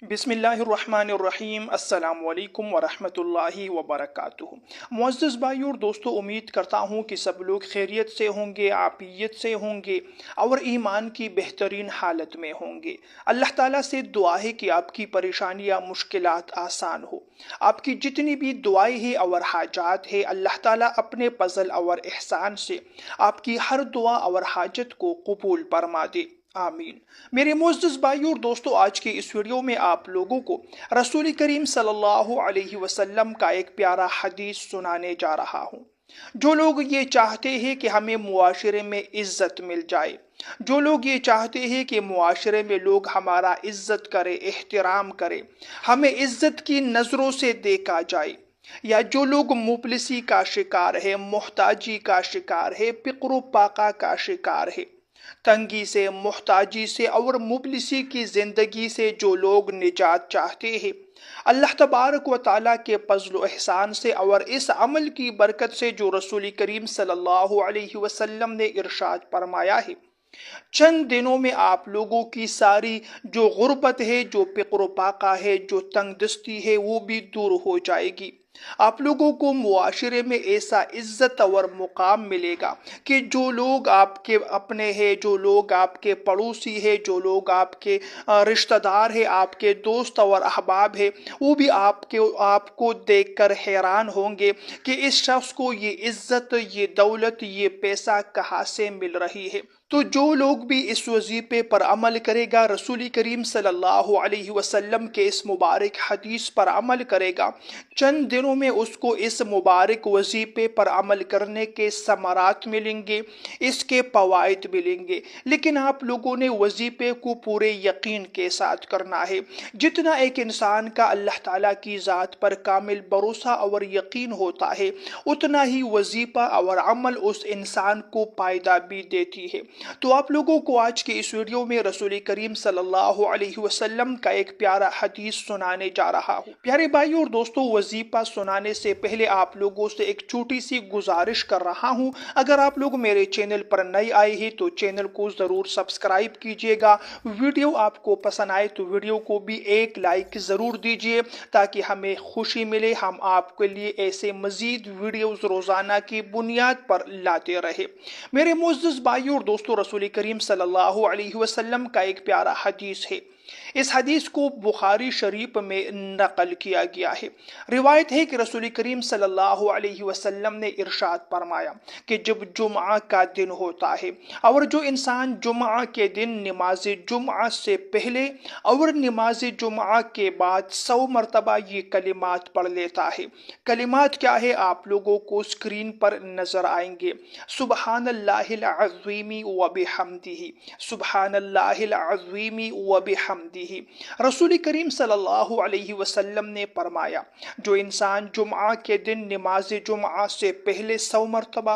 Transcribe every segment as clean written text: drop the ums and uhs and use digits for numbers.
बिस्मिल्लाहिर्रहमानिर्रहीम। अस्सलाम वालेकुम वरहमतुल्लाहि वबरकातुहू। मुअज़्ज़ज़ भाइयों और दोस्तों, उम्मीद करता हूँ कि सब लोग खैरियत से होंगे, आफियत से होंगे और ईमान की बेहतरीन हालत में होंगे। अल्लाह ताला से दुआ है कि आपकी परेशानियाँ मुश्किलात आसान हो। आपकी जितनी भी दुआएं हैं और हाजात है, अल्लाह ताला अपने फज़ल और एहसान से आपकी हर दुआ और हाजत को कबूल फरमा दे। आमीन। मेरे मुअज़्ज़ज़ भाइयों और दोस्तों, आज के इस वीडियो में आप लोगों को रसूल करीम सल्लल्लाहु अलैहि वसल्लम का एक प्यारा हदीस सुनाने जा रहा हूँ। जो लोग ये चाहते हैं कि हमें मुआशरे में इज्जत मिल जाए, जो लोग ये चाहते हैं कि मुआशरे में लोग हमारा इज्जत करे, एहतराम करे, हमें इज्जत की नज़रों से देखा जाए, या जो लोग मुफलिसी का शिकार है, मोहताजी का शिकार है, पिक्र पाका का शिकार है, तंगी से, मोहताजी से और मुफलिसी की ज़िंदगी से जो लोग निजात चाहते हैं, अल्लाह तबारक व ताला के फज़्ल व एहसान से और इस अमल की बरकत से जो रसूल करीम सल्लल्लाहु अलैहि वसल्लम ने इरशाद फरमाया है, चंद दिनों में आप लोगों की सारी जो गुर्बत है, जो पिक्र पाका है, जो तंगदस्ती है, वो भी दूर हो जाएगी। आप लोगों को मुआशरे में ऐसा इज्जत और मुकाम मिलेगा कि जो लोग आपके अपने हैं, जो लोग आपके पड़ोसी हैं, जो लोग आपके रिश्तेदार हैं, आपके दोस्त और अहबाब हैं, वो भी आपको देखकर हैरान होंगे कि इस शख्स को ये इज्जत, ये दौलत, ये पैसा कहाँ से मिल रही है। तो जो लोग भी इस वजीफे पर अमल करेगा, रसूल करीम सल्लल्लाहु अलैहि वसल्लम के इस मुबारक हदीस पर अमल करेगा, चंद दिनों में उसको इस मुबारक वजीफे पर अमल करने के समरात मिलेंगे, इसके फ़वाइद मिलेंगे। लेकिन आप लोगों ने वजीफे को पूरे यकीन के साथ करना है। जितना एक इंसान का अल्लाह ताला की ज़ात पर कामिल भरोसा और यकीन होता है, उतना ही वजीफा और अमल उस इंसान को फ़ायदा भी देती है। तो आप लोगों को आज के इस वीडियो में रसूल करीम सल्लल्लाहु अलैहि वसल्लम का एक प्यारा हदीस सुनाने जा रहा हूँ। प्यारे भाइयों और दोस्तों, वजीफा सुनाने से पहले आप लोगों से एक छोटी सी गुजारिश कर रहा हूँ। अगर आप लोग मेरे चैनल पर नए आए हैं तो चैनल को ज़रूर सब्सक्राइब कीजिएगा। वीडियो आपको पसंद आए तो वीडियो को भी एक लाइक ज़रूर दीजिए ताकि हमें खुशी मिले, हम आपके लिए ऐसे मज़ीद वीडियोज़ रोज़ाना की बुनियाद पर लाते रहे। मेरे मुअज़्ज़ज़ भाइयों और दोस्तों, रसूल करीम सल्लल्लाहु अलैहि वसल्लम का एक प्यारा हदीस है। इस हदीस को बुखारी शरीफ में नकल किया गया है। रिवायत है कि रसूल करीम सल्लल्लाहु अलैहि वसल्लम ने इरशाद फरमाया कि जब जुम्आ का दिन होता है और जो इंसान जुम्आ के दिन नमाज जुम्आ से पहले और नमाज जुम्आ के बाद 100 मरतबा ये कलिमात पढ़ लेता है। कलिमात क्या है, आप लोगों को स्क्रीन पर नजर आएंगे। सुबहानल्लाहिल अज़ीमी व बिहम्दिही, सुबहानल्लाहिल अज़ीमी व बिहम्दिही। रसूल करीम सल्लल्लाहु अलैहि वसल्लम ने फरमाया, जो इंसान जुम्आ के दिन नमाज जुम्आ से पहले 100 मरतबा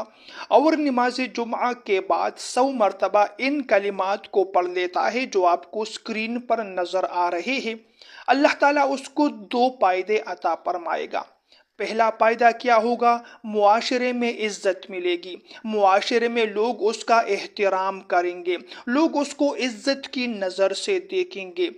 और नमाज जुम्आ के बाद 100 मरतबा इन कलिमात को पढ़ लेता है जो आपको स्क्रीन पर नजर आ रहे हैं, अल्लाह ताला उसको 2 फायदे अता फरमाएगा। पहला फायदा क्या होगा, मुआशरे में इज्जत मिलेगी, मुआशरे में लोग उसका एहतराम करेंगे, लोग उसको इज्जत की नज़र से देखेंगे।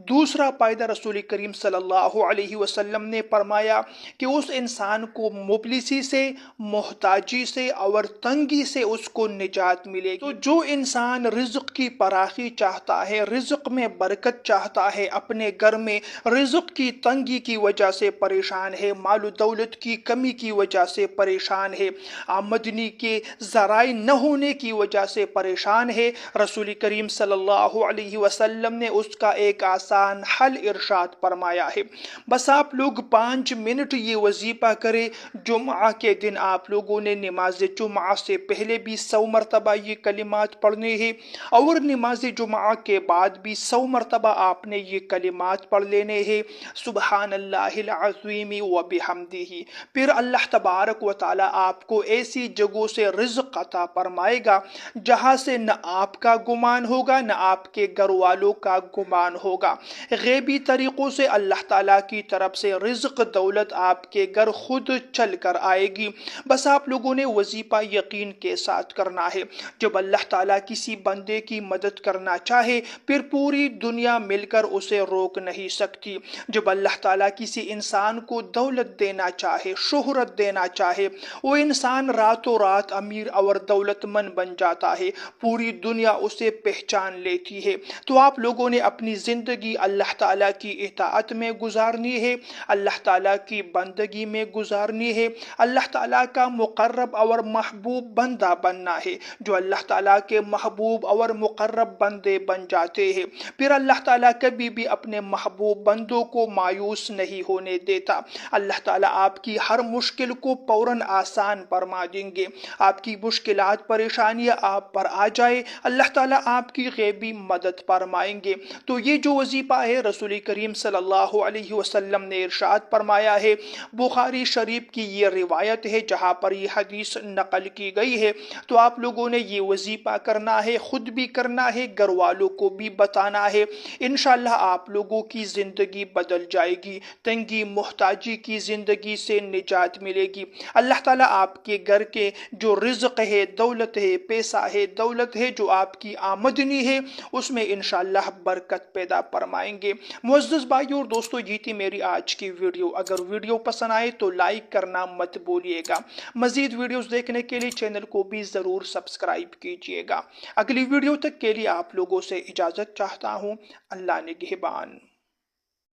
दूसरा फायदा रसूल करीम सल्लल्लाहु अलैहि वसल्लम ने फरमाया कि उस इंसान को मुफलिसी से, मोहताजी से और तंगी से उसको निजात मिलेगी। तो जो इंसान रिज़्क़ की फराखी चाहता है, रिज़्क़ में बरकत चाहता है, अपने घर में रिज़्क़ की तंगी की वजह से परेशान है, माल दौलत की कमी की वजह से परेशान है, आमदनी के ज़राए न होने की वजह से परेशान है, रसूल करीम सल्लल्लाहु अलैहि वसल्लम ने उसका एक आसान हल इरशाद फरमाया है। बस आप लोग 5 मिनट ये वजीफा करें। जुम्आ के दिन आप लोगों ने नमाज जुम्आ से पहले भी 100 मरतबा ये कलिमात पढ़ने हैं और नमाज जुम्आ के बाद भी 100 मरतबा आपने ये कलिमात पढ़ लेने हैं। सुबहानल्लाहिल अज़ीमी व बिहम्दिही, ही پھر اللہ تبارک و تعالیٰ آپ کو ایسی جگہوں سے رزق عطا فرمائے گا جہاں سے نہ آپ کا گمان ہوگا نہ آپ کے گھر والوں کا گمان ہوگا۔ غیبی طریقوں سے اللہ تعالیٰ کی طرف سے رزق دولت آپ کے گھر خود چل کر آئے گی، بس آپ لوگوں نے وظیفہ یقین کے ساتھ کرنا ہے۔ جب اللہ تعالیٰ کسی بندے کی مدد کرنا چاہے پھر پوری دنیا مل کر اسے روک نہیں سکتی۔ جب اللہ تعالیٰ کسی انسان کو دولت دینا چاہے، شہرت دینا چاہے، وہ انسان راتوں رات امیر اور دولت مند بن جاتا ہے، پوری دنیا اسے پہچان لیتی ہے۔ تو آپ لوگوں نے اپنی زندگی اللہ تعالیٰ کی اطاعت میں گزارنی ہے، اللہ تعالیٰ کی بندگی میں گزارنی ہے، اللہ تعالیٰ کا مقرب اور محبوب بندہ بننا ہے۔ جو اللہ تعالیٰ کے محبوب اور مقرب بندے بن جاتے ہیں پھر اللہ تعالیٰ کبھی بھی اپنے محبوب بندوں کو مایوس نہیں ہونے دیتا۔ اللہ تعالیٰ آپ کی ہر مشکل کو فوراً آسان فرما دیں گے۔ آپ کی مشکلات پریشانیاں آپ پر آ جائے اللہ تعالیٰ آپ کی غیبی مدد فرمائیں گے۔ تو یہ جو وظیفہ ہے رسول کریم صلی اللہ علیہ وسلم نے ارشاد فرمایا ہے، بخاری شریف کی یہ روایت ہے جہاں پر یہ حدیث نقل کی گئی ہے، تو آپ لوگوں نے یہ وظیفہ کرنا ہے، خود بھی کرنا ہے، گھر والوں کو بھی بتانا ہے۔ انشاءاللہ آپ لوگوں کی زندگی بدل جائے گی، تنگی محتاجی کی زندگی سے نجات ملے گی۔ اللہ تعالیٰ آپ کے گھر کے جو رزق ہے، دولت ہے، پیسہ ہے، دولت ہے، جو آپ کی آمدنی ہے، اس میں انشاءاللہ برکت پیدا فرمائیں گے۔ معزز بھائیو اور دوستو، یہ تھی میری آج کی ویڈیو۔ اگر ویڈیو پسند آئے تو لائک کرنا مت بھولیے گا۔ مزید ویڈیوز دیکھنے کے لیے چینل کو بھی ضرور سبسکرائب کیجیے گا۔ اگلی ویڈیو تک کے لیے آپ لوگوں سے اجازت چاہتا ہوں۔ اللہ نگہبان۔